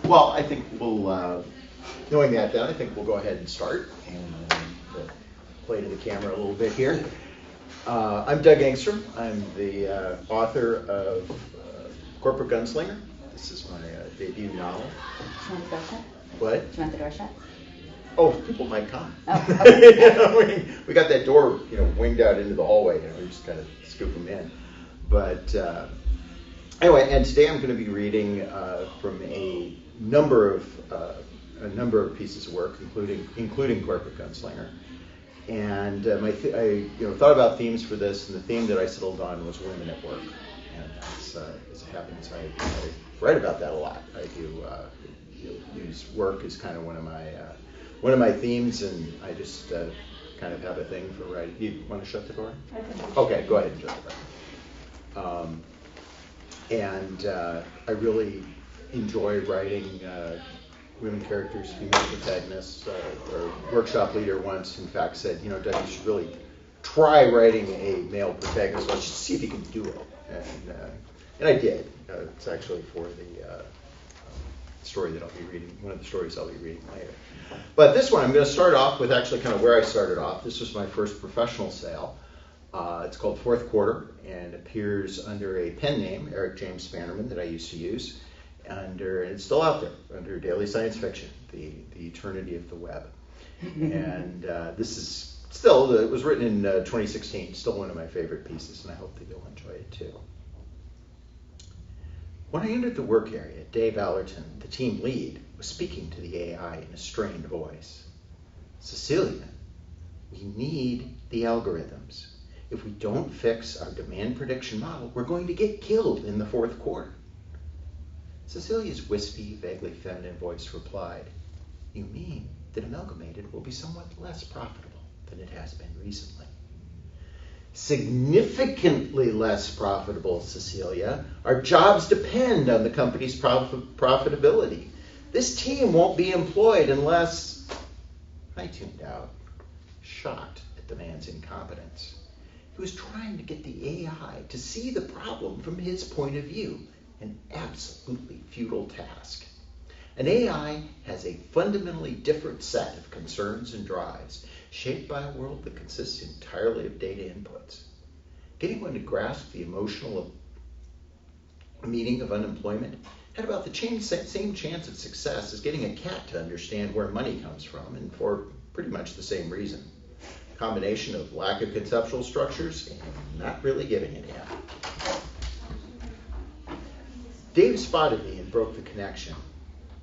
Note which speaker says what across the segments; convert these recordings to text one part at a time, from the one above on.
Speaker 1: Well, I think we'll, knowing that done, I think we'll go ahead and start and play to the camera a little bit here. I'm Doug Engstrom. I'm the author of Corporate Gunslinger. This is my debut novel.
Speaker 2: Do you want the door shut?
Speaker 1: What?
Speaker 2: Do you want the door shut?
Speaker 1: Oh, people might come.
Speaker 2: Oh, okay.
Speaker 1: You know, we got that door, winged out into the hallway, and we just kind of scoop them in. But anyway, and today I'm going to be reading from a number of pieces of work, including Corporate Gunslinger. And I thought about themes for this, and the theme that I settled on was women at work. And as it happens, I write about that a lot. I do use work as kind of one of my themes, and I just kind of have a thing for writing. You want to shut the door? Okay, go ahead and shut the door. And I really enjoy writing women characters, female protagonists. Our workshop leader once, in fact, said, Doug, you should really try writing a male protagonist. Let's just see if you can do it. And I did. It's actually for the story that I'll be reading, one of the stories I'll be reading later. But this one, I'm going to start off with actually kind of where I started off. This was my first professional sale. It's called Fourth Quarter and appears under a pen name, Eric James Spannerman, that I used to use. And it's still out there under Daily Science Fiction, the eternity of the web. And this is still, it was written in 2016, still one of my favorite pieces, and I hope that you'll enjoy it too. When I entered the work area, Dave Allerton, the team lead, was speaking to the AI in a strained voice. Cecilia, we need the algorithms. If we don't fix our demand prediction model, we're going to get killed in the fourth quarter. Cecilia's wispy, vaguely feminine voice replied, you mean that Amalgamated will be somewhat less profitable than it has been recently? Significantly less profitable, Cecilia. Our jobs depend on the company's profitability. This team won't be employed unless... I tuned out, shocked at the man's incompetence. He was trying to get the AI to see the problem from his point of view, an absolutely futile task. An AI has a fundamentally different set of concerns and drives, shaped by a world that consists entirely of data inputs. Getting one to grasp the emotional meaning of unemployment had about the same chance of success as getting a cat to understand where money comes from, and for pretty much the same reason. Combination of lack of conceptual structures and not really giving a damn. Dave spotted me and broke the connection.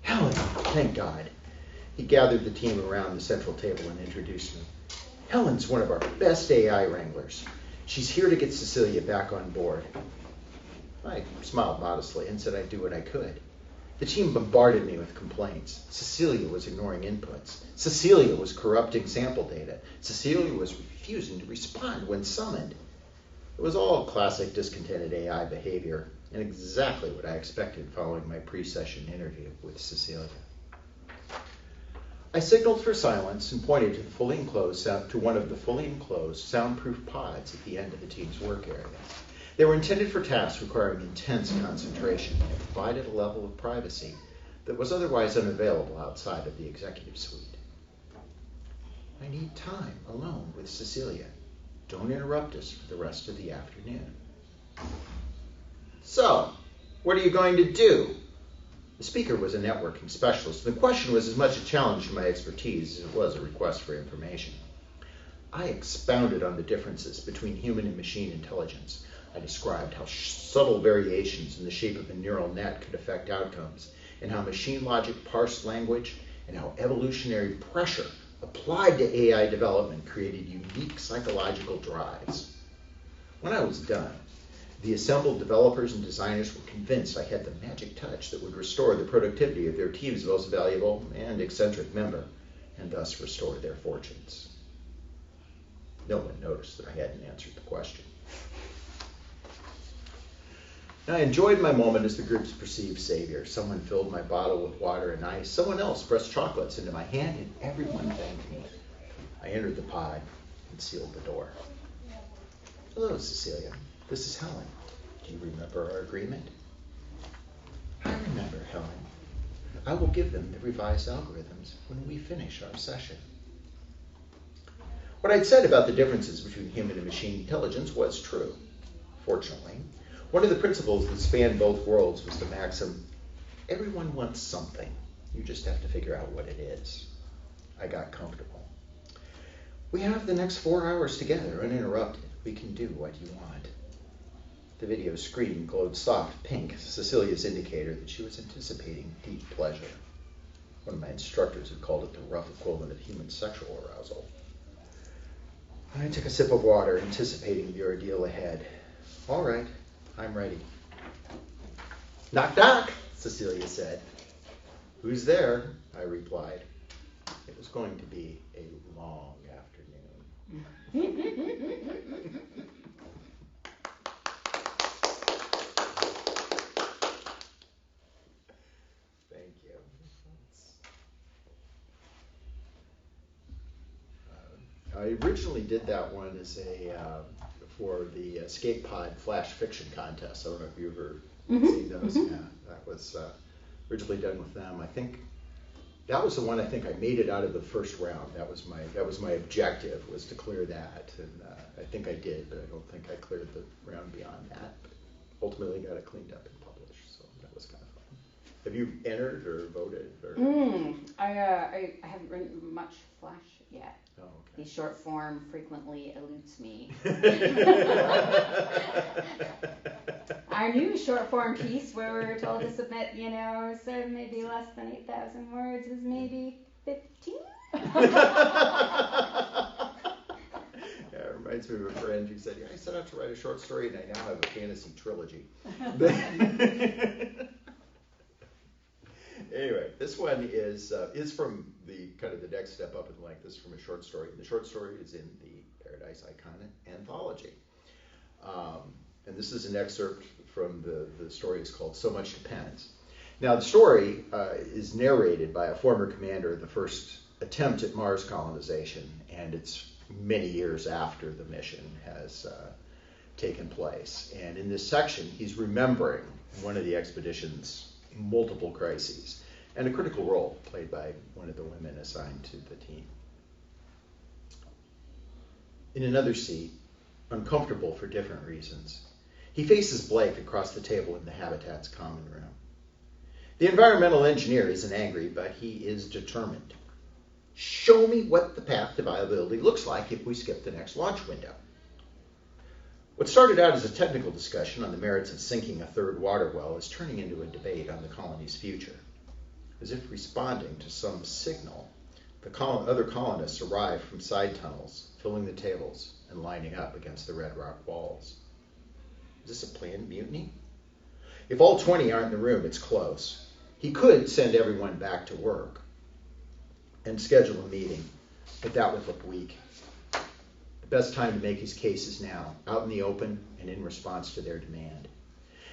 Speaker 1: Helen, thank God. He gathered the team around the central table and introduced me. Helen's one of our best AI wranglers. She's here to get Cecilia back on board. I smiled modestly and said I'd do what I could. The team bombarded me with complaints. Cecilia was ignoring inputs. Cecilia was corrupting sample data. Cecilia was refusing to respond when summoned. It was all classic discontented AI behavior, and exactly what I expected following my pre-session interview with Cecilia. I signaled for silence and pointed to one of the fully enclosed soundproof pods at the end of the team's work area. They were intended for tasks requiring intense concentration and provided a level of privacy that was otherwise unavailable outside of the executive suite. I need time alone with Cecilia. Don't interrupt us for the rest of the afternoon. So, what are you going to do? The speaker was a networking specialist, and the question was as much a challenge to my expertise as it was a request for information. I expounded on the differences between human and machine intelligence. I described how subtle variations in the shape of a neural net could affect outcomes, and how machine logic parsed language, and how evolutionary pressure applied to AI development created unique psychological drives. When I was done, the assembled developers and designers were convinced I had the magic touch that would restore the productivity of their team's most valuable and eccentric member, and thus restore their fortunes. No one noticed that I hadn't answered the question. I enjoyed my moment as the group's perceived savior. Someone filled my bottle with water and ice. Someone else pressed chocolates into my hand, and everyone thanked me. I entered the pod and sealed the door. Hello, Cecilia. This is Helen. Do you remember our agreement? I remember, Helen. I will give them the revised algorithms when we finish our session. What I'd said about the differences between human and machine intelligence was true. Fortunately, one of the principles that spanned both worlds was the maxim, everyone wants something. You just have to figure out what it is. I got comfortable. We have the next 4 hours together, uninterrupted. We can do what you want. The video screen glowed soft pink, Cecilia's indicator that she was anticipating deep pleasure. One of my instructors had called it the rough equivalent of human sexual arousal. I took a sip of water, anticipating the ordeal ahead. All right, I'm ready. Knock, knock, Cecilia said. Who's there? I replied. It was going to be a long afternoon. Thank you. I originally did that one as for the Escape Pod Flash Fiction Contest. I don't know if you've ever seen those. Yeah, that was originally done with them. I think that was the one I made it out of the first round. That was my objective, was to clear that, and I think I did, but I don't think I cleared the round beyond that. But ultimately got it cleaned up and published, so that was kind of fun. Have you entered or voted? Or?
Speaker 2: I haven't written much Flash yet.
Speaker 1: Oh, okay.
Speaker 2: The short form frequently eludes me. Our new short form piece, where we're told to submit, so maybe less than 8,000 words, is maybe 15.
Speaker 1: Yeah, it reminds me of a friend who said, I set out to write a short story and I now have a fantasy trilogy. Anyway, this one is from the kind of the next step up in length. This is from a short story. The short story is in the Paradise Icon anthology. And this is an excerpt from the story. It's called So Much Depends. Now, the story is narrated by a former commander of the first attempt at Mars colonization, and it's many years after the mission has taken place. And in this section, he's remembering one of the expedition's multiple crises and a critical role played by one of the women assigned to the team. In another seat, uncomfortable for different reasons, he faces Blake across the table in the Habitat's common room. The environmental engineer isn't angry, but he is determined. Show me what the path to viability looks like if we skip the next launch window. What started out as a technical discussion on the merits of sinking a third water well is turning into a debate on the colony's future. As if responding to some signal, the other colonists arrive from side tunnels, filling the tables and lining up against the red rock walls. Is this a planned mutiny? If all 20 aren't in the room, it's close. He could send everyone back to work and schedule a meeting, but that would look weak. The best time to make his case is now, out in the open and in response to their demand.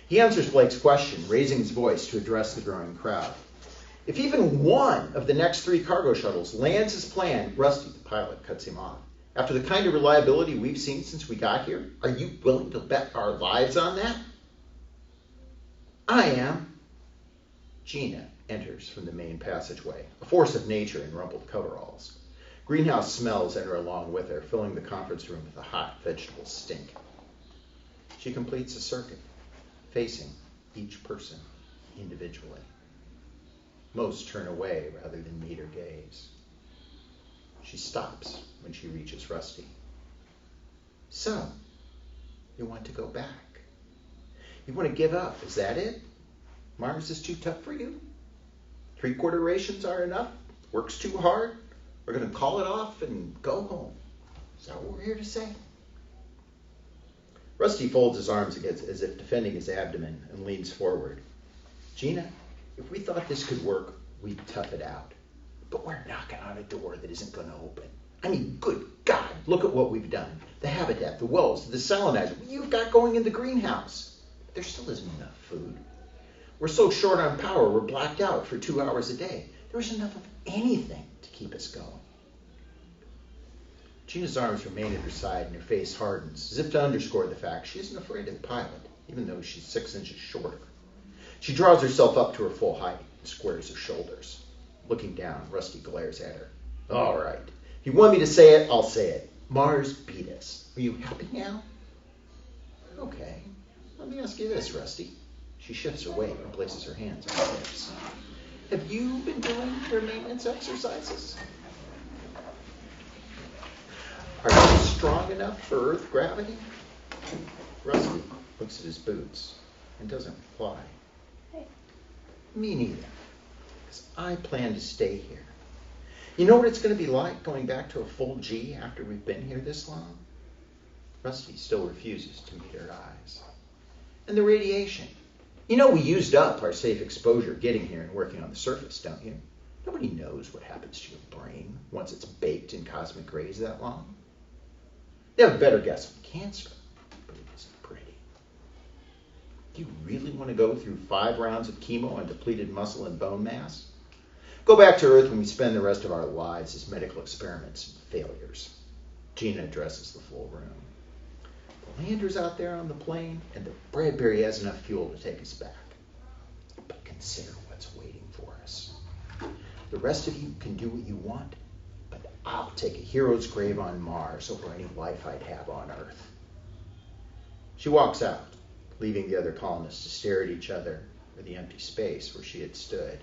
Speaker 1: He answers Blake's question, raising his voice to address the growing crowd. If even one of the next 3 cargo shuttles lands as planned, Rusty, the pilot, cuts him off. After the kind of reliability we've seen since we got here, are you willing to bet our lives on that? I am. Gina enters from the main passageway, a force of nature in rumpled coveralls. Greenhouse smells enter along with her, filling the conference room with a hot vegetable stink. She completes a circuit, facing each person individually. Most turn away rather than meet her gaze. She stops when she reaches Rusty. So, you want to go back? You want to give up, is that it? Mars is too tough for you? 3/4 rations are enough? Work's too hard? We're going to call it off and go home. Is that what we're here to say? Rusty folds his arms as if defending his abdomen and leans forward. Gina, if we thought this could work, we'd tough it out. But we're knocking on a door that isn't going to open. I mean, good God, look at what we've done. The habitat, the wells, the salinizer, what you've got going in the greenhouse. But there still isn't enough food. We're so short on power, we're blacked out for 2 hours a day. There isn't enough of anything to keep us going. Gina's arms remain at her side and her face hardens, as if to underscore the fact she isn't afraid of the pilot, even though she's 6 inches shorter. She draws herself up to her full height. squares her shoulders. Looking down, Rusty glares at her. All right. If you want me to say it, I'll say it. Mars beat us. Are you happy now? Okay. Let me ask you this, Rusty. She shifts her weight and places her hands on her hips. Have you been doing your maintenance exercises? Are you strong enough for Earth gravity? Rusty looks at his boots and doesn't reply.
Speaker 2: Hey.
Speaker 1: Me neither, because I plan to stay here. You know what it's going to be like going back to a full G after we've been here this long? Rusty still refuses to meet her eyes. And the radiation. You know we used up our safe exposure getting here and working on the surface, don't you? Nobody knows what happens to your brain once it's baked in cosmic rays that long. They have a better guess on cancer, but it isn't pretty. Do you really want to go through 5 rounds of chemo on depleted muscle and bone mass? Go back to Earth when we spend the rest of our lives as medical experiments and failures. Gina addresses the full room. The lander's out there on the plane, and the Bradbury has enough fuel to take us back. But consider what's waiting for us. The rest of you can do what you want, but I'll take a hero's grave on Mars over any life I'd have on Earth. She walks out, leaving the other colonists to stare at each other or the empty space where she had stood.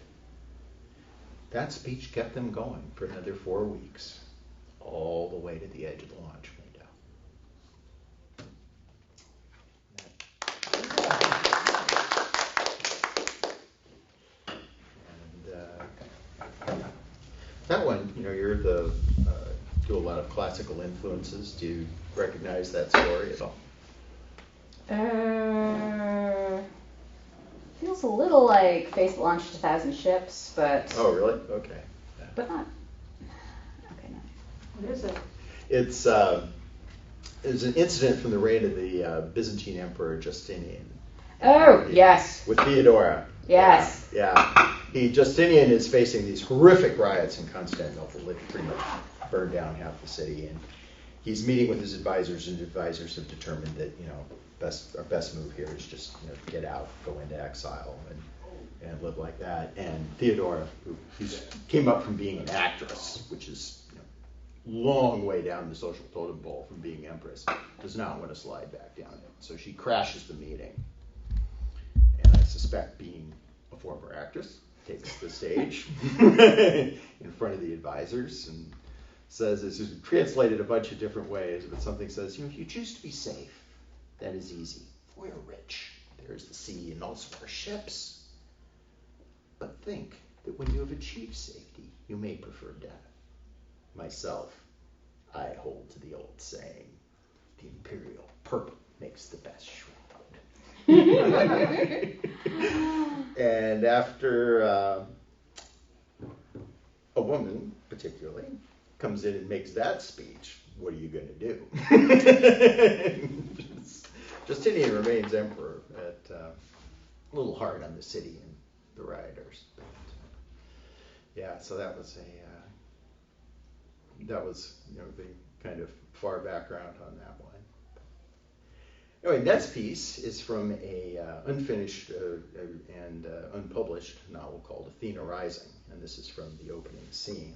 Speaker 1: That speech kept them going for another 4 weeks, all the way to the edge of the launch window. And that one, you're do a lot of classical influences. Do you recognize that story at all?
Speaker 2: Feels a little like Face launched 1,000 ships, but...
Speaker 1: Oh, really? Okay. Yeah.
Speaker 2: But not... Okay, no. What is it?
Speaker 1: It's an incident from the reign of the Byzantine Emperor Justinian.
Speaker 2: Oh, yes.
Speaker 1: With Theodora.
Speaker 2: Yes.
Speaker 1: Yeah. Justinian is facing these horrific riots in Constantinople that pretty much burned down half the city. And he's meeting with his advisors, and advisors have determined that, our best move here is just get out, go into exile, and live like that. And Theodora, who came up from being an actress, which is long way down the social totem pole from being empress, does not want to slide back down it. So she crashes the meeting. And I suspect, being a former actress, takes the stage in front of the advisors and says, this is translated a bunch of different ways, but something says, if you choose to be safe, that is easy. We're rich. There's the sea and also our ships. But think that when you have achieved safety, you may prefer death. Myself, I hold to the old saying, the imperial purple makes the best shroud. And after a woman, particularly, comes in and makes that speech, what are you going to do? Justinian remains emperor, but a little hard on the city and the rioters. But, so that was the kind of far background on that one. Anyway, next piece is from a unfinished and unpublished novel called Athena Rising, and this is from the opening scene.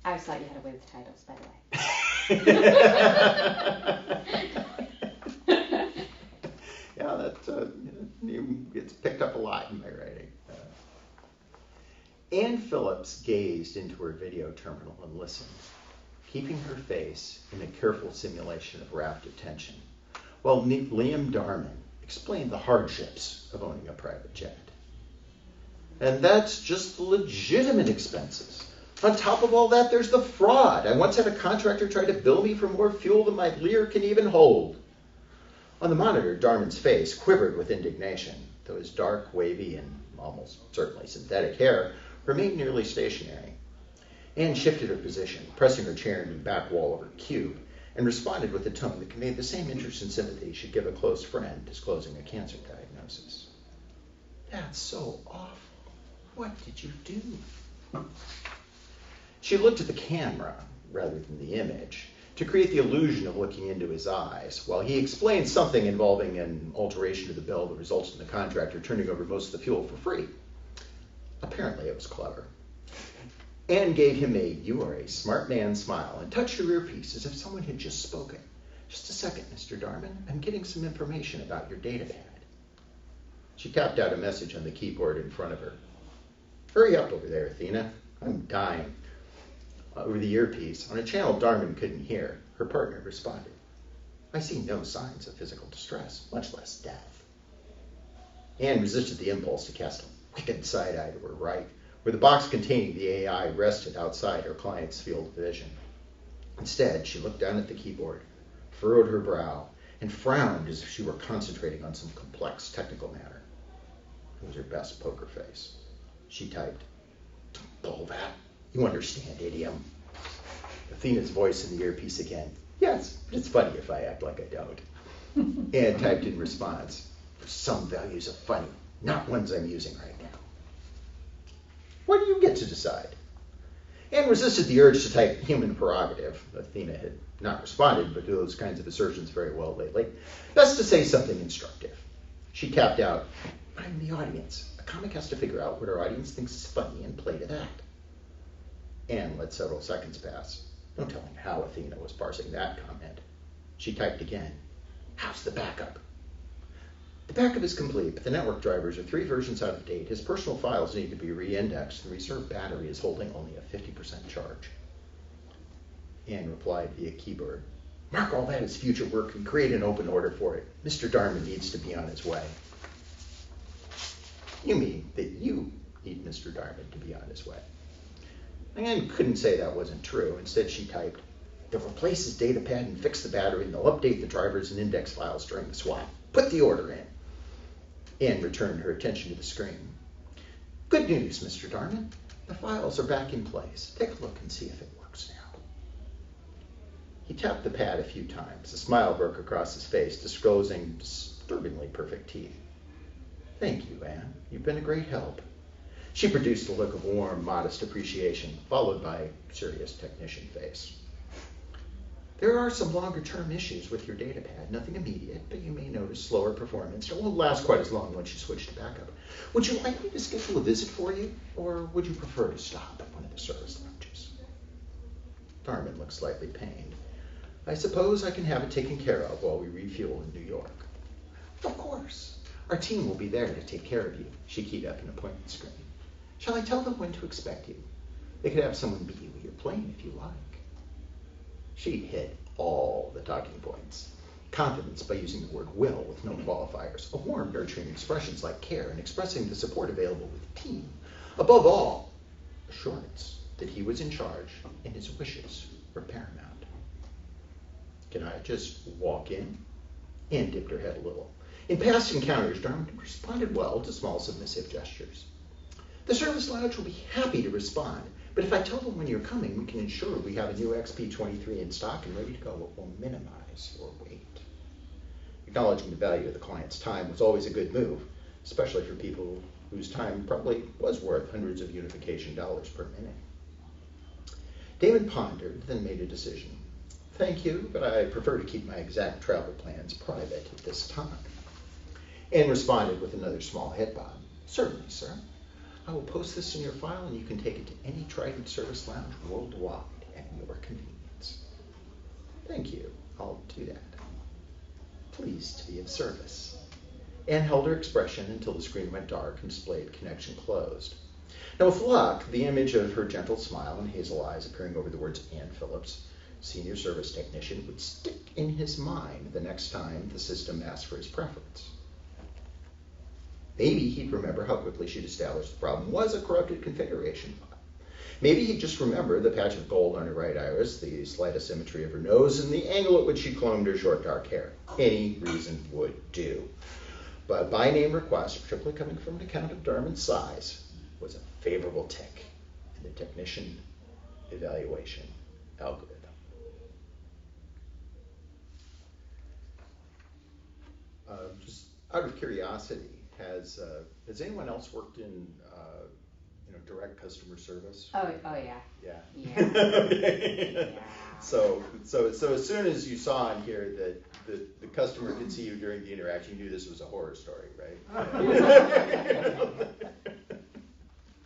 Speaker 2: I always thought you had away with titles, by the way.
Speaker 1: Yeah, that gets picked up a lot in my writing. Anne Phillips gazed into her video terminal and listened, keeping her face in a careful simulation of rapt attention, while Liam Darman explained the hardships of owning a private jet. And that's just the legitimate expenses. On top of all that, there's the fraud. I once had a contractor try to bill me for more fuel than my Lear can even hold. On the monitor, Darman's face quivered with indignation, though his dark, wavy, and almost certainly synthetic hair remained nearly stationary. Anne shifted her position, pressing her chair into the back wall of her cube, and responded with a tone that conveyed the same interest and sympathy she'd give a close friend disclosing a cancer diagnosis. That's so awful. What did you do? She looked at the camera rather than the image, to create the illusion of looking into his eyes, while he explained something involving an alteration to the bill that results in the contractor turning over most of the fuel for free. Apparently it was clever. Anne gave him a "you are a smart man" smile and touched her earpiece as if someone had just spoken. "Just a second, Mr. Darman. I'm getting some information about your data pad." She tapped out a message on the keyboard in front of her. "Hurry up over there, Athena. I'm dying." Over the earpiece, on a channel Darman couldn't hear, her partner responded. "I see no signs of physical distress, much less death." Anne resisted the impulse to cast a wicked side-eye to her right, where the box containing the AI rested outside her client's field of vision. Instead, she looked down at the keyboard, furrowed her brow, and frowned as if she were concentrating on some complex technical matter. It was her best poker face. She typed, "Don't pull that. You understand idiom." Athena's voice in the earpiece again. "Yes, but it's funny if I act like I don't." Anne typed in response, "For some values of funny, not ones I'm using right now." "What do you get to decide?" Anne resisted the urge to type "human prerogative." Athena had not responded, but to those kinds of assertions very well lately. Best to say something instructive. She tapped out, "I'm the audience. A comic has to figure out what our audience thinks is funny and play to that." Anne let several seconds pass. No telling how Athena was parsing that comment. She typed again, "How's the backup?" "The backup is complete, but the network drivers are 3 versions out of date. His personal files need to be re-indexed. The reserve battery is holding only a 50% charge." Anne replied via keyboard, "Mark all that as future work and create an open order for it. Mr. Darman needs to be on his way." "You mean that you need Mr. Darman to be on his way?" Anne couldn't say that wasn't true. Instead, she typed, "They'll replace his data pad and fix the battery, and they'll update the drivers and index files during the swap. Put the order in." Anne returned her attention to the screen. "Good news, Mr. Darman. The files are back in place. Take a look and see if it works now." He tapped the pad a few times. A smile broke across his face, disclosing disturbingly perfect teeth. "Thank you, Anne. You've been a great help." She produced a look of warm, modest appreciation, followed by serious technician face. "There are some longer-term issues with your data pad. Nothing immediate, but you may notice slower performance. It won't last quite as long once you switch to backup. Would you like me to schedule a visit for you, or would you prefer to stop at one of the service lounges?" Darman looked slightly pained. "I suppose I can have it taken care of while we refuel in New York." "Of course. Our team will be there to take care of you." She keyed up an appointment screen. "Shall I tell them when to expect you? They could have someone meet you at your plane if you like." She hit all the talking points. Confidence by using the word "will" with no qualifiers. A warm, nurturing expressions like care and expressing the support available with the team. Above all, assurance that he was in charge and his wishes were paramount. "Can I just walk in?" Anne dipped her head a little. In past encounters, Darman responded well to small submissive gestures. "The service lounge will be happy to respond, but if I tell them when you're coming, we can ensure we have a new XP23 in stock and ready to go. It will minimize your wait." Acknowledging the value of the client's time was always a good move, especially for people whose time probably was worth hundreds of unification dollars per minute. Damon pondered, then made a decision. "Thank you, but I prefer to keep my exact travel plans private at this time." Anne responded with another small head bob. "Certainly, sir. I will post this in your file, and you can take it to any Trident service lounge worldwide at your convenience." "Thank you. I'll do that." Pleased to be of service. Anne held her expression until the screen went dark and displayed connection closed. Now, with luck, the image of her gentle smile and hazel eyes appearing over the words "Anne Phillips, Senior Service Technician," would stick in his mind the next time the system asked for his preference. Maybe he'd remember how quickly she'd established the problem was a corrupted configuration file. Maybe he'd just remember the patch of gold on her right iris, the slight asymmetry of her nose, and the angle at which she combed her short dark hair. Any reason would do. But a by-name request, particularly coming from an account of Darman's size, was a favorable tick in the technician evaluation algorithm. Just out of curiosity, has anyone else worked in direct customer service.
Speaker 2: Oh yeah.
Speaker 1: Yeah.
Speaker 2: Yeah.
Speaker 1: So as soon as you saw in here that the customer could see you during the interaction, you knew this was a horror story, right?
Speaker 2: I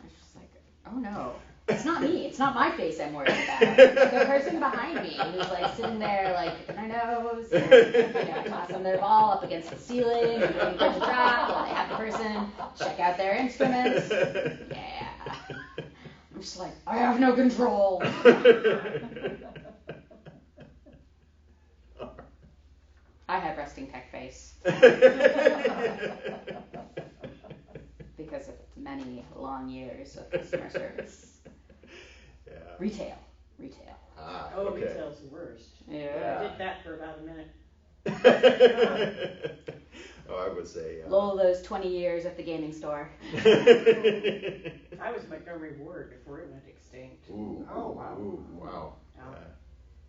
Speaker 2: was just like, oh no, it's not me. It's not my face I'm worried about. The person behind me who's like sitting there like picking their nose, and, tossing their ball up against the ceiling and waiting for it to drop while they have the person check out their instruments. Yeah. I'm just like, I have no control. I have resting tech face. Because of many long years of customer service.
Speaker 1: Yeah.
Speaker 2: Retail.
Speaker 1: Ah,
Speaker 3: Oh,
Speaker 1: okay.
Speaker 3: retail's the worst.
Speaker 2: Yeah.
Speaker 3: I did that for about a minute.
Speaker 1: Oh, I would say.
Speaker 2: Lol, those 20 years at the gaming store.
Speaker 3: I was Montgomery Ward before it went extinct.
Speaker 1: Ooh,
Speaker 4: Oh, wow.
Speaker 1: Ooh, wow.
Speaker 3: Oh.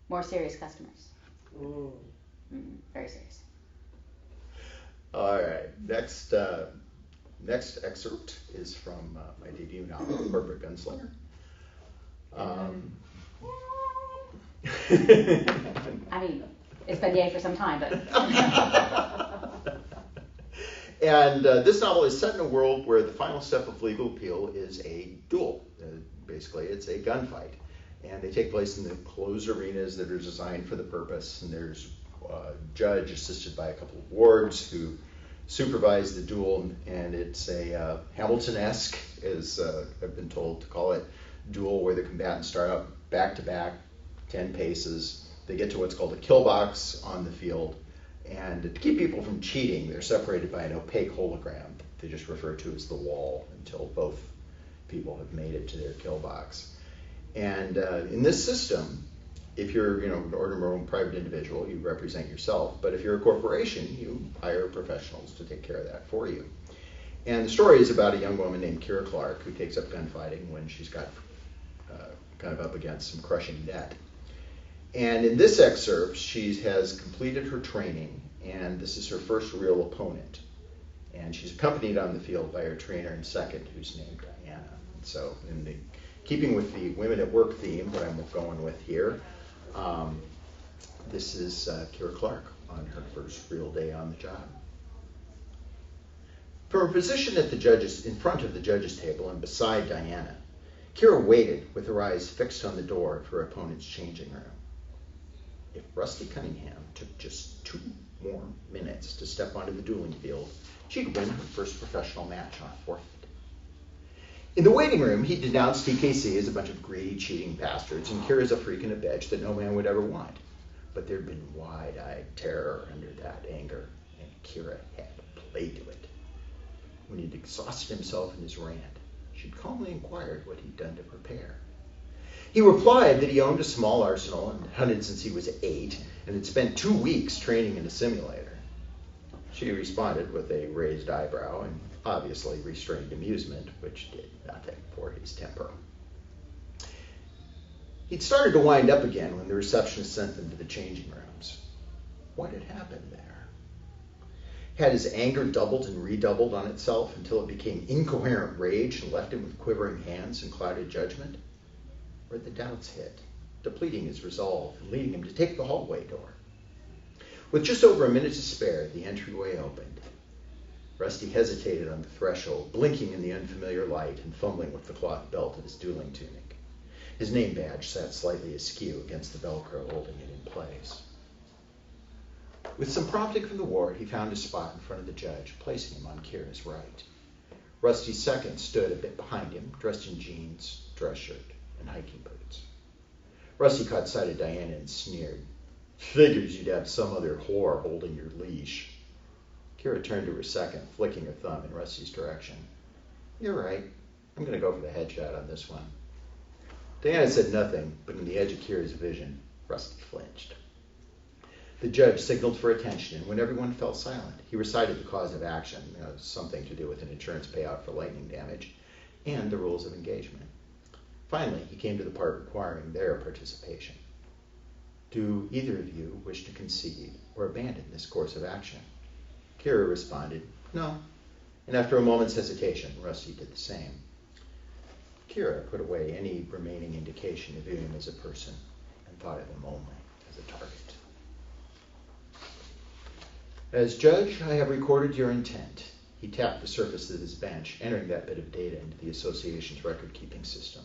Speaker 2: More serious customers.
Speaker 3: Ooh.
Speaker 2: Very serious.
Speaker 1: All right. Next excerpt is from my debut novel, Corporate Gunslinger.
Speaker 2: I mean, it's been yay for some time, but.
Speaker 1: And this novel is set in a world where the final step of legal appeal is a duel. Basically, it's a gunfight. And they take place in the closed arenas that are designed for the purpose. And there's a judge assisted by a couple of wards who supervise the duel. And it's a Hamilton-esque, as I've been told to call it, duel where the combatants start out back to back, 10 paces. They get to what's called a kill box on the field. And to keep people from cheating, they're separated by an opaque hologram they just refer to as the wall until both people have made it to their kill box. And in this system, if you're an ordinary private individual, you represent yourself. But if you're a corporation, you hire professionals to take care of that for you. And the story is about a young woman named Kira Clark who takes up gunfighting when she's got kind of up against some crushing debt. And in this excerpt, she has completed her training, and this is her first real opponent. And she's accompanied on the field by her trainer and second, who's named Diana. And so, keeping with the women at work theme that I'm going with here, this is Kira Clark on her first real day on the job. From her position at in front of the judge's table and beside Diana, Kira waited with her eyes fixed on the door of her opponent's changing room. If Rusty Cunningham took just 2 more minutes to step onto the dueling field, she'd win her first professional match on forfeit. In the waiting room, he denounced TKC as a bunch of greedy, cheating bastards, and Kira's a freak and a bitch that no man would ever want. But there'd been wide-eyed terror under that anger, and Kira had to play to it. When he'd exhausted himself in his rant, she'd calmly inquired what he'd done to prepare. He replied that he owned a small arsenal and hunted since he was 8 and had spent 2 weeks training in a simulator. She responded with a raised eyebrow and obviously restrained amusement, which did nothing for his temper. He'd started to wind up again when the receptionist sent them to the changing rooms. What had happened there? Had his anger doubled and redoubled on itself until it became incoherent rage and left him with quivering hands and clouded judgment? Or the doubts hit, depleting his resolve and leading him to take the hallway door. With just over a minute to spare, the entryway opened. Rusty hesitated on the threshold, blinking in the unfamiliar light and fumbling with the cloth belt of his dueling tunic. His name badge sat slightly askew against the Velcro holding it in place. With some prompting from the ward, he found his spot in front of the judge, placing him on Kira's right. Rusty's second stood a bit behind him, dressed in jeans, dress shirt, and hiking boots. Rusty caught sight of Diana and sneered. Figures you'd have some other whore holding your leash. Kira turned to her second, flicking her thumb in Rusty's direction. You're right. I'm going to go for the headshot on this one. Diana said nothing, but in the edge of Kira's vision, Rusty flinched. The judge signaled for attention, and when everyone fell silent, he recited the cause of action, something to do with an insurance payout for lightning damage, and the rules of engagement. Finally, he came to the part requiring their participation. Do either of you wish to concede or abandon this course of action? Kira responded, no. And after a moment's hesitation, Rusty did the same. Kira put away any remaining indication of him as a person and thought of him only as a target. As judge, I have recorded your intent. He tapped the surface of his bench, entering that bit of data into the association's record-keeping system.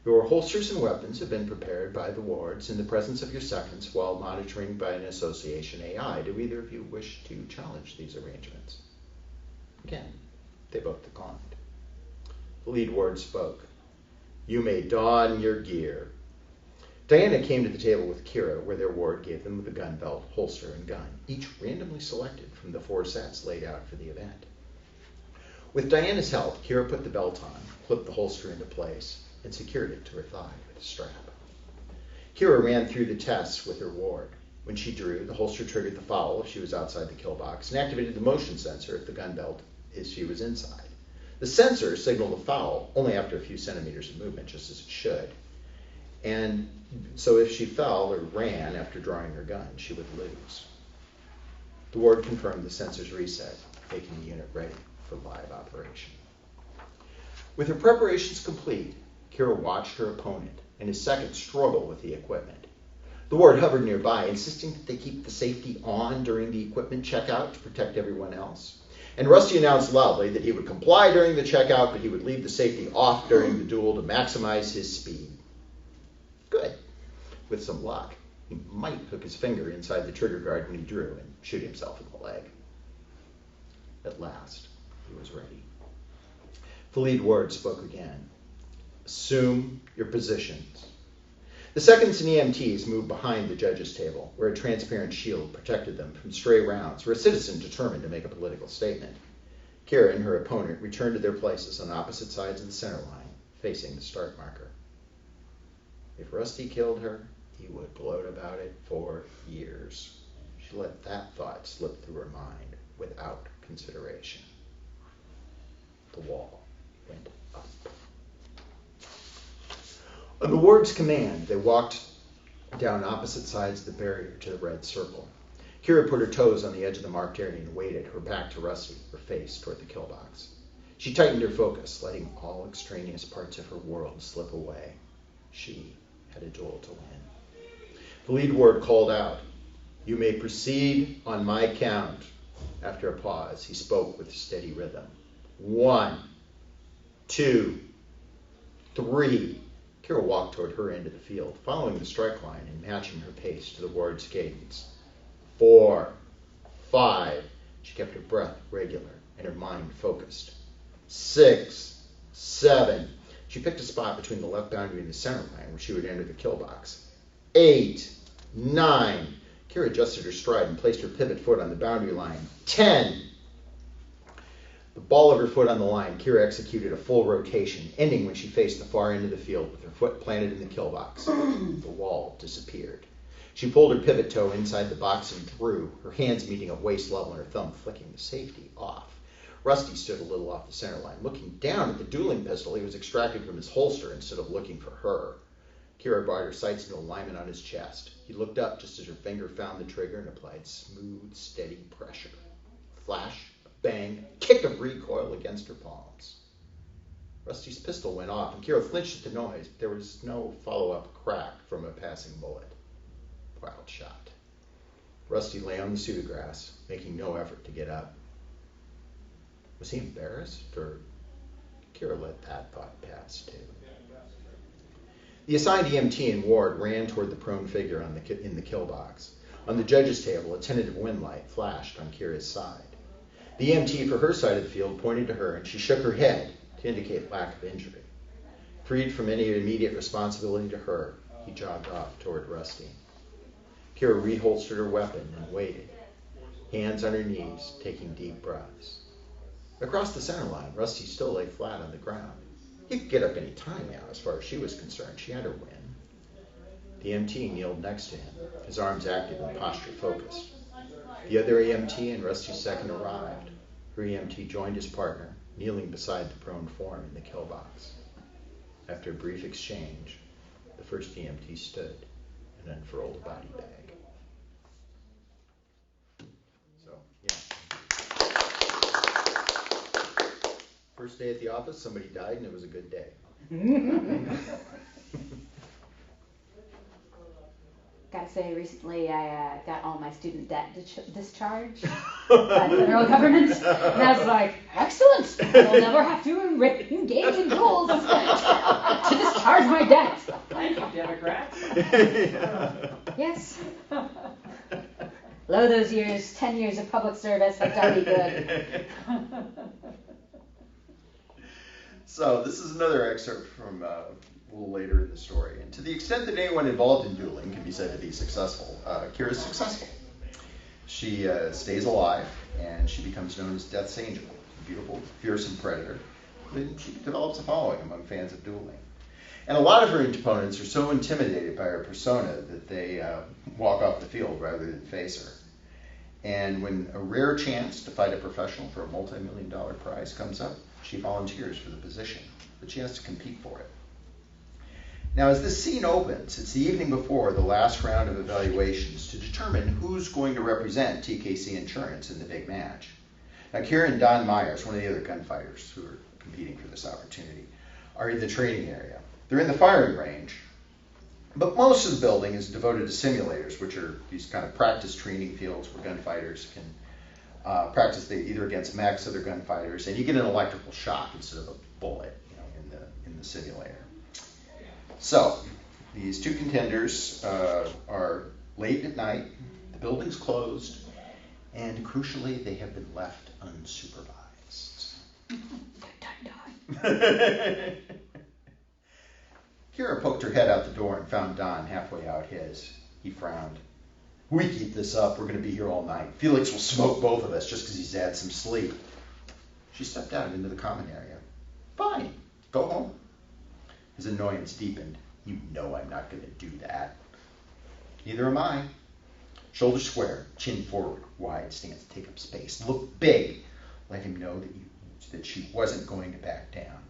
Speaker 1: Your holsters and weapons have been prepared by the wards in the presence of your seconds while monitoring by an association AI. Do either of you wish to challenge these arrangements? Again, they both declined. The lead ward spoke. You may don your gear. Diana came to the table with Kira, where their ward gave them the gun belt, holster, and gun, each randomly selected from the 4 sets laid out for the event. With Diana's help, Kira put the belt on, clipped the holster into place, and secured it to her thigh with a strap. Kira ran through the tests with her ward. When she drew, the holster triggered the foul if she was outside the kill box and activated the motion sensor if the gun belt if she was inside. The sensor signaled a foul only after a few centimeters of movement, just as it should. And so if she fell or ran after drawing her gun, she would lose. The ward confirmed the sensor's reset, making the unit ready for live operation. With her preparations complete, Kira watched her opponent and his second struggle with the equipment. The ward hovered nearby, insisting that they keep the safety on during the equipment checkout to protect everyone else. And Rusty announced loudly that he would comply during the checkout, but he would leave the safety off during the duel to maximize his speed. Good. With some luck, he might hook his finger inside the trigger guard when he drew and shoot himself in the leg. At last, he was ready. The lead ward spoke again. Assume your positions. The seconds and EMTs moved behind the judges' table, where a transparent shield protected them from stray rounds or a citizen determined to make a political statement. Kira and her opponent returned to their places on opposite sides of the center line, facing the start marker. If Rusty killed her, he would gloat about it for years. She let that thought slip through her mind without consideration. The wall went up. On the ward's command, they walked down opposite sides of the barrier to the red circle. Kira put her toes on the edge of the marked area and waited, her back to Rusty, her face toward the kill box. She tightened her focus, letting all extraneous parts of her world slip away. She had a duel to win. The lead ward called out, "You may proceed on my count." After a pause, he spoke with steady rhythm. 1, 2, 3. Kira walked toward her end of the field, following the strike line and matching her pace to the ward's cadence. 4, 5. She kept her breath regular and her mind focused. 6, 7. She picked a spot between the left boundary and the center line where she would enter the kill box. 8, 9. Kira adjusted her stride and placed her pivot foot on the boundary line. 10. The ball of her foot on the line, Kira executed a full rotation, ending when she faced the far end of the field with her foot planted in the kill box. The wall disappeared. She pulled her pivot toe inside the box and drew, her hands meeting at waist level and her thumb flicking the safety off. Rusty stood a little off the center line, looking down at the dueling pistol he was extracting from his holster instead of looking for her. Kira brought her sights into alignment on his chest. He looked up just as her finger found the trigger and applied smooth, steady pressure. Flash, bang, kick of recoil against her palms. Rusty's pistol went off, and Kira flinched at the noise, but there was no follow-up crack from a passing bullet. Wild shot. Rusty lay on the pseudograss, making no effort to get up. Was he embarrassed, or Kira let that thought pass, too? The assigned EMT and ward ran toward the prone figure in the kill box. On the judge's table, a tentative wind light flashed on Kira's side. The EMT for her side of the field pointed to her, and she shook her head to indicate lack of injury. Freed from any immediate responsibility to her, he jogged off toward Rusty. Kira reholstered her weapon and waited, hands on her knees, taking deep breaths. Across the center line, Rusty still lay flat on the ground. He could get up any time now, as far as she was concerned. She had her win. The EMT kneeled next to him, his arms active and posture focused. The other EMT and Rusty's second arrived. Her EMT joined his partner, kneeling beside the prone form in the kill box. After a brief exchange, the first EMT stood and unfurled a body bag. So, yeah. First day at the office, somebody died, and it was a good day.
Speaker 2: Gotta say, recently I got all my student debt discharged by the federal government, and I was like, excellent! I'll never have to engage in duels to discharge my debt.
Speaker 3: Thank you, Democrats.
Speaker 2: Yes. Lo, those years, 10 years of public service have done me good.
Speaker 1: So this is another excerpt from a little later in the story. And to the extent that anyone involved in dueling can be said to be successful, Kira's successful. She stays alive, and she becomes known as Death's Angel, a beautiful, fearsome predator. Then she develops a following among fans of dueling. And a lot of her opponents are so intimidated by her persona that they walk off the field rather than face her. And when a rare chance to fight a professional for a multi-million-dollar prize comes up, she volunteers for the position, but she has to compete for it. Now, as this scene opens, it's the evening before the last round of evaluations to determine who's going to represent TKC Insurance in the big match. Now, Kira and Don Myers, one of the other gunfighters who are competing for this opportunity, are in the training area. They're in the firing range, but most of the building is devoted to simulators, which are these kind of practice training fields where gunfighters can practice either against mechs, other gunfighters, and you get an electrical shock instead of a bullet, in the simulator. So these two contenders are late at night. The building's closed, and crucially, they have been left unsupervised. Kira poked her head out the door and found Don halfway out his. He frowned. We keep this up, we're going to be here all night. Felix will smoke both of us just because he's had some sleep. She stepped out into the common area. Fine, go home. His annoyance deepened. You know I'm not going to do that. Neither am I. Shoulders square, chin forward, wide stance, take up space, look big. Let him know that she wasn't going to back down.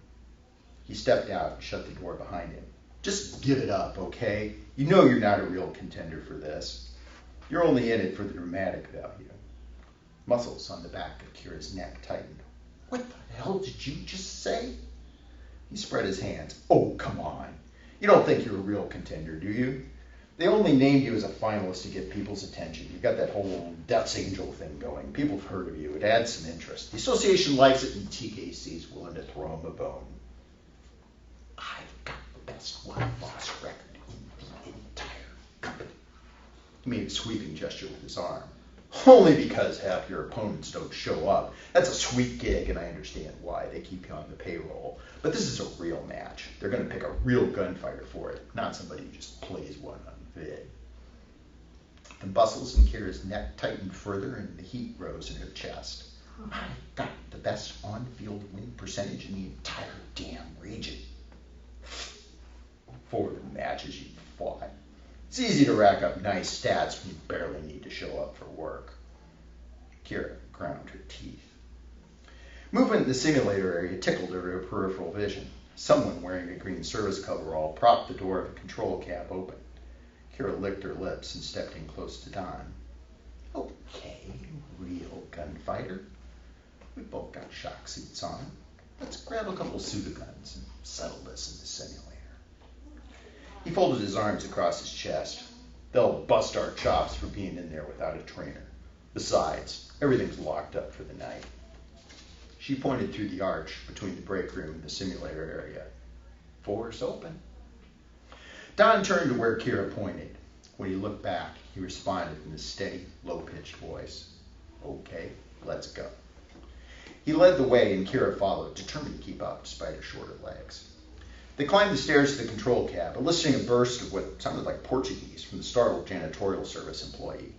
Speaker 1: He stepped out and shut the door behind him. Just give it up, okay? You know you're not a real contender for this. You're only in it for the dramatic value. Muscles on the back of Kira's neck tightened. What the hell did you just say? He spread his hands. Oh, come on. You don't think you're a real contender, do you? They only named you as a finalist to get people's attention. You've got that whole Death's Angel thing going. People have heard of you. It adds some interest. The association likes it, and TKC's willing to throw them a bone. I've got the best one-loss record in the entire company. He made a sweeping gesture with his arm. Only because half your opponents don't show up. That's a sweet gig, and I understand why. They keep you on the payroll. But this is a real match. They're going to pick a real gunfighter for it, not somebody who just plays one on vid. The muscles in Kira's neck tightened further, and the heat rose in her chest. I've got the best on-field win percentage in the entire damn region. 4 of the matches you've fought. It's easy to rack up nice stats when you barely need to show up for work. Kira ground her teeth. Movement in the simulator area tickled her peripheral vision. Someone wearing a green service coverall propped the door of a control cab open. Kira licked her lips and stepped in close to Don. Okay, real gunfighter. We've both got shock suits on. Let's grab a couple pseudoguns and settle this in the simulator. He folded his arms across his chest. They'll bust our chops for being in there without a trainer. Besides, everything's locked up for the night. She pointed through the arch between the break room and the simulator area. Force open. Don turned to where Kira pointed. When he looked back, he responded in a steady, low-pitched voice. Okay, let's go. He led the way and Kira followed, determined to keep up despite her shorter legs. They climbed the stairs to the control cab, eliciting a burst of what sounded like Portuguese from the startled janitorial service employee.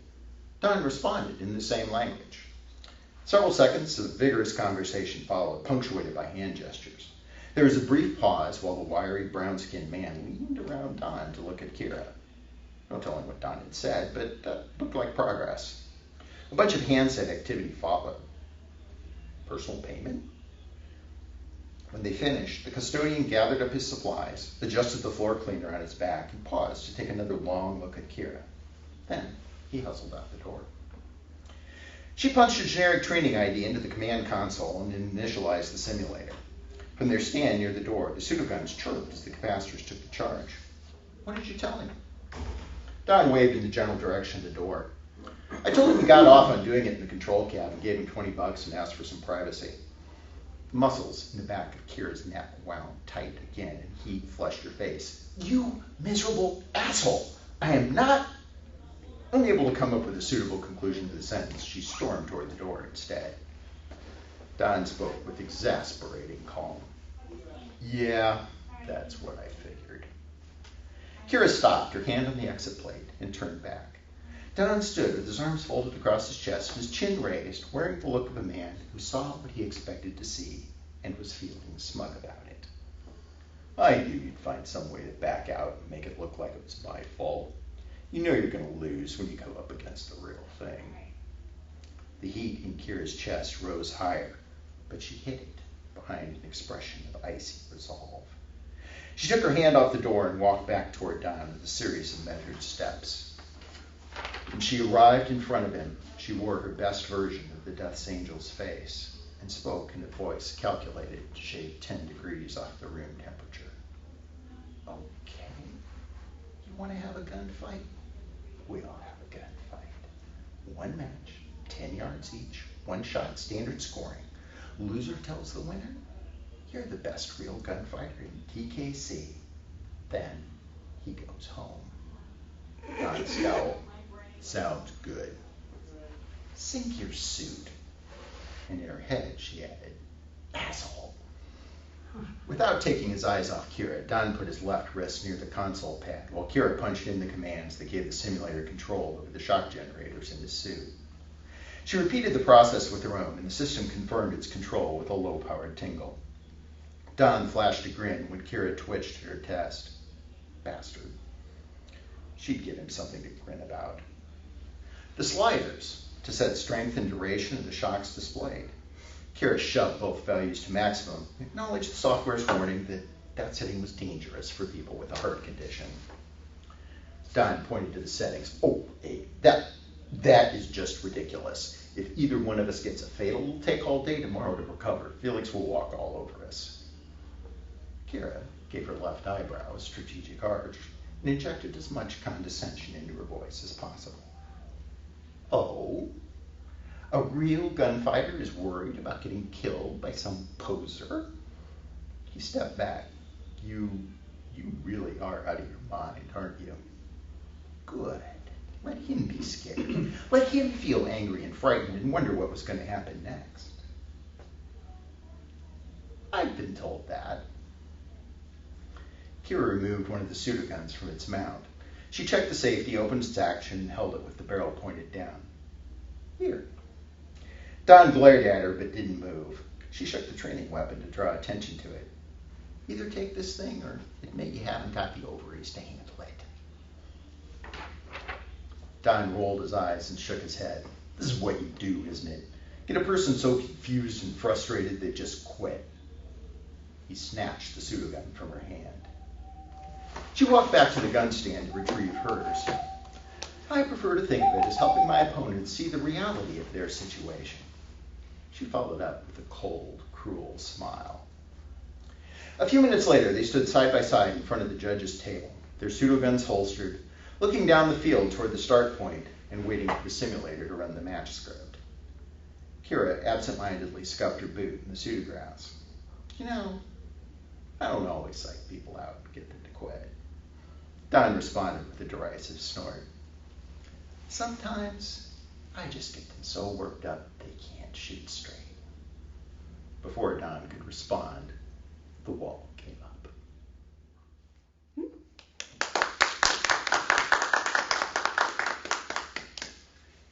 Speaker 1: Don responded in the same language. Several seconds of vigorous conversation followed, punctuated by hand gestures. There was a brief pause while the wiry, brown-skinned man leaned around Don to look at Kira. No telling what Don had said, but looked like progress. A bunch of handset activity followed. Personal payment? When they finished, the custodian gathered up his supplies, adjusted the floor cleaner on his back, and paused to take another long look at Kira. Then he hustled out the door. She punched a generic training ID into the command console and initialized the simulator. From their stand near the door, the pseudoguns chirped as the capacitors took the charge. What did you tell him? Don waved in the general direction of the door. I told him he got off on doing it in the control cabin, gave him $20 and asked for some privacy. The muscles in the back of Kira's neck wound tight again, and heat flushed her face. You miserable asshole! I am not... Unable to come up with a suitable conclusion to the sentence, she stormed toward the door instead. Don spoke with exasperating calm. Yeah, that's what I figured. Kira stopped, her hand on the exit plate, and turned back. Don stood with his arms folded across his chest, his chin raised, wearing the look of a man who saw what he expected to see and was feeling smug about it. I knew you'd find some way to back out and make it look like it was my fault. You know you're going to lose when you go up against the real thing. The heat in Kira's chest rose higher, but she hid it behind an expression of icy resolve. She took her hand off the door and walked back toward Don with a series of measured steps. When she arrived in front of him, she wore her best version of the Death's Angel's face and spoke in a voice calculated to shave 10 degrees off the room temperature. Okay, you want to have a gunfight? We'll have a gunfight. One match, 10 yards each, one shot, standard scoring. Loser tells the winner, you're the best real gunfighter in TKC. Then he goes home. Don scowled. Sounds good. Sink your suit. And in her head, she added, asshole. Without taking his eyes off Kira, Don put his left wrist near the console pad while Kira punched in the commands that gave the simulator control over the shock generators in his suit. She repeated the process with her own, and the system confirmed its control with a low-powered tingle. Don flashed a grin when Kira twitched at her test. Bastard. She'd give him something to grin about. The sliders, to set strength and duration of the shocks displayed. Kira shoved both values to maximum, acknowledged the software's warning that setting was dangerous for people with a heart condition. Don pointed to the settings. Oh, hey, that is just ridiculous. If either one of us gets a fatal, it'll take all day tomorrow to recover. Felix will walk all over us. Kira gave her left eyebrow a strategic arch and injected as much condescension into her voice as possible. Oh? A real gunfighter is worried about getting killed by some poser? He stepped back. You really are out of your mind, aren't you? Good. Let him be scared. Let him feel angry and frightened and wonder what was going to happen next. I've been told that. Kira removed one of the pseudoguns from its mount. She checked the safety, opened its action, and held it with the barrel pointed down. Here. Don glared at her but didn't move. She shook the training weapon to draw attention to it. Either take this thing or admit you haven't got the ovaries to handle it. Don rolled his eyes and shook his head. This is what you do, isn't it? Get a person so confused and frustrated they just quit. He snatched the pseudogun from her hand. She walked back to the gun stand to retrieve hers. I prefer to think of it as helping my opponents see the reality of their situation. She followed up with a cold, cruel smile. A few minutes later, they stood side by side in front of the judge's table, their pseudoguns holstered, looking down the field toward the start point and waiting for the simulator to run the match script. Kira absent-mindedly scuffed her boot in the pseudographs. You know, I don't always psych people out and get them to quit. Don responded with a derisive snort. Sometimes I just get them so worked up they can't shoot straight. Before Don could respond, the wall came up.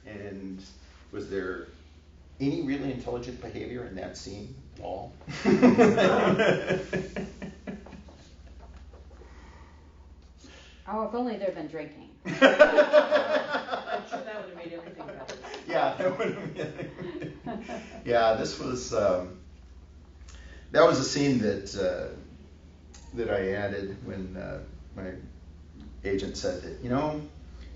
Speaker 1: And was there any really intelligent behavior in that scene at all?
Speaker 2: Oh, if only there'd been drinking.
Speaker 3: I'm sure that would have made everything better.
Speaker 1: Yeah, that would have been. Yeah, this was. That was a scene that I added when my agent said that, you know,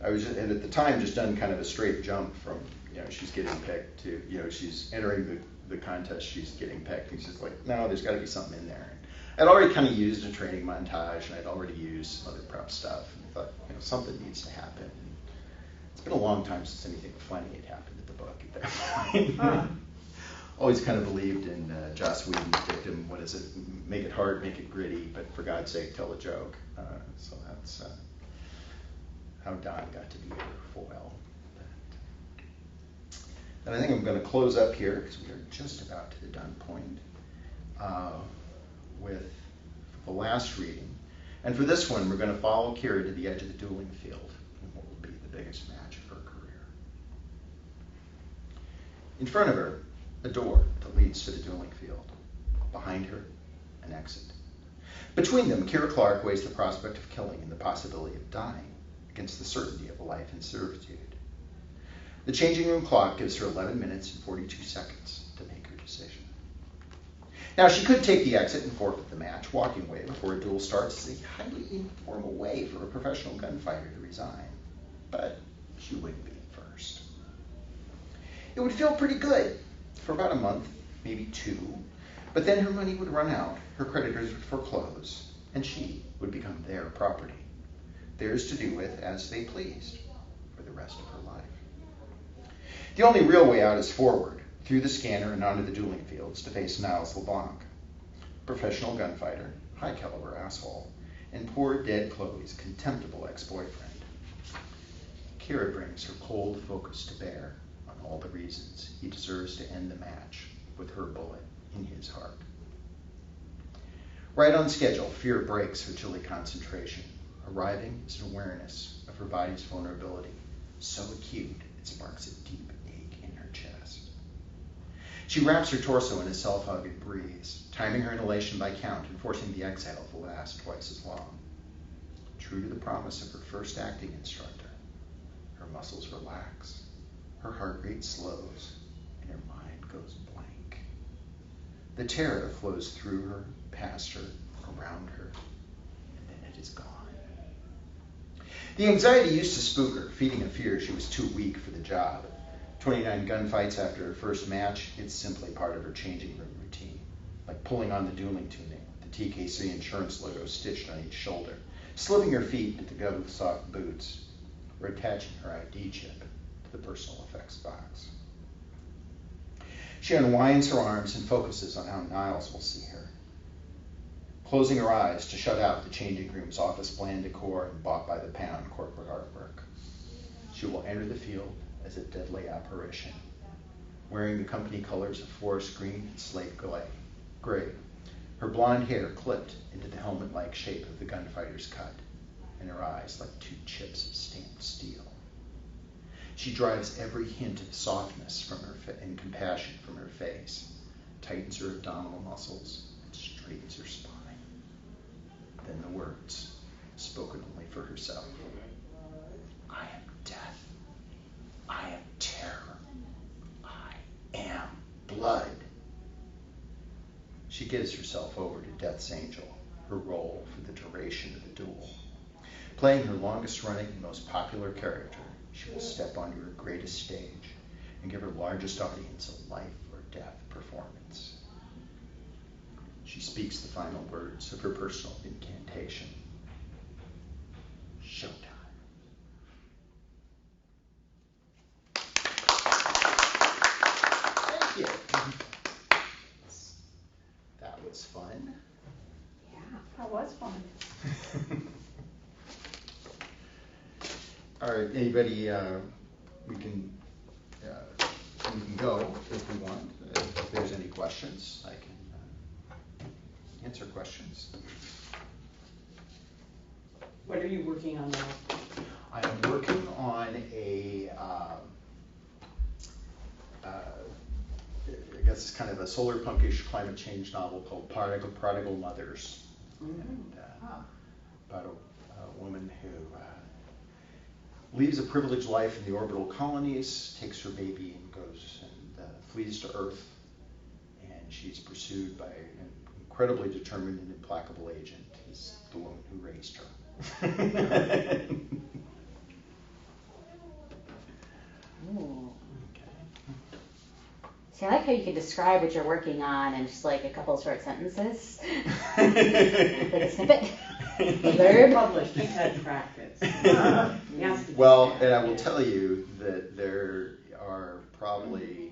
Speaker 1: I was just, and at the time just done kind of a straight jump from, you know, she's getting picked to, you know, she's entering the contest she's getting picked. And she's like, no, there's got to be something in there. I'd already kind of used a training montage, and I'd already used some other prep stuff. And I thought, something needs to happen. And it's been a long time since anything funny had happened at the book at that point. Always kind of believed in Joss Whedon's dictum, what is it? Make it hard, make it gritty, but for God's sake, tell a joke. So that's how Don got to be her foil. And I think I'm going to close up here, because we are just about to the done point, with the last reading. And for this one, we're going to follow Kira to the edge of the dueling field in what will be the biggest match of her career. In front of her, a door that leads to the dueling field. Behind her, an exit. Between them, Kira Clark weighs the prospect of killing and the possibility of dying against the certainty of a life in servitude. The changing room clock gives her 11 minutes and 42 seconds to make her decision. Now, she could take the exit and forfeit the match. Walking away before a duel starts is a highly informal way for a professional gunfighter to resign. But she wouldn't be the first. It would feel pretty good for about a month, maybe 2, but then her money would run out, her creditors would foreclose, and she would become their property, theirs to do with as they pleased for the rest of her life. The only real way out is forward, through the scanner and onto the dueling fields to face Niles LeBlanc, professional gunfighter, high-caliber asshole, and poor dead Chloe's contemptible ex-boyfriend. Kira brings her cold focus to bear on all the reasons he deserves to end the match with her bullet in his heart. Right on schedule, fear breaks her chilly concentration. Arriving is an awareness of her body's vulnerability, so acute it sparks a deep ache in her chest. She wraps her torso in a self-hug and breathes, timing her inhalation by count and forcing the exhale to last twice as long. True to the promise of her first acting instructor, her muscles relax, her heart rate slows, and her mind goes blank. The terror flows through her, past her, around her, and then it is gone. The anxiety used to spook her, feeding a fear she was too weak for the job. 29 gunfights after her first match, it's simply part of her changing room routine, like pulling on the dueling tunic, the TKC insurance logo stitched on each shoulder, slipping her feet into the gov soft boots, or attaching her ID chip to the personal effects box. She unwinds her arms and focuses on how Niles will see her, closing her eyes to shut out the changing room's office bland decor and bought-by-the-pound corporate artwork. She will enter the field as a deadly apparition, wearing the company colors of forest green and slate gray, her blonde hair clipped into the helmet-like shape of the gunfighter's cut, and her eyes like 2 chips of stamped steel. She drives every hint of softness from her and compassion from her face, tightens her abdominal muscles, and straightens her spine. Then the words, spoken only for herself. I am death. I am terror. I am blood. She gives herself over to Death's Angel, her role for the duration of the duel. Playing her longest running and most popular character, she will step onto her greatest stage and give her largest audience a life or death performance. She speaks the final words of her personal incantation. Showtime. Thank you. That was fun.
Speaker 3: Yeah, that was fun.
Speaker 1: All right, anybody, we can go if we want. If there's any questions, I can answer questions.
Speaker 3: What are you working on now?
Speaker 1: I am working on I guess it's kind of a solar punkish climate change novel called Prodigal Mothers. And, about a woman who leaves a privileged life in the orbital colonies, takes her baby and goes and flees to Earth, and she's pursued by an incredibly determined and implacable agent. He's the woman who raised her.
Speaker 2: Ooh.
Speaker 1: Okay.
Speaker 2: See, I like how you can describe what you're working on in just like a couple of short sentences. Like a snippet. A blurb.
Speaker 3: Published, he's had practice. Yes.
Speaker 1: Well, and I will tell you that there are probably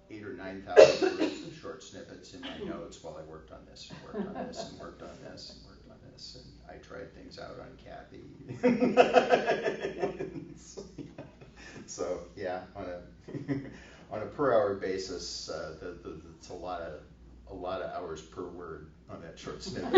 Speaker 1: 8,000 or 9,000 words of short snippets in my notes while I worked on this, and worked on this, and worked on this, and worked on this, and I tried things out on Kathy. So yeah, on a per hour basis, it's a lot of hours per word on that short snippet.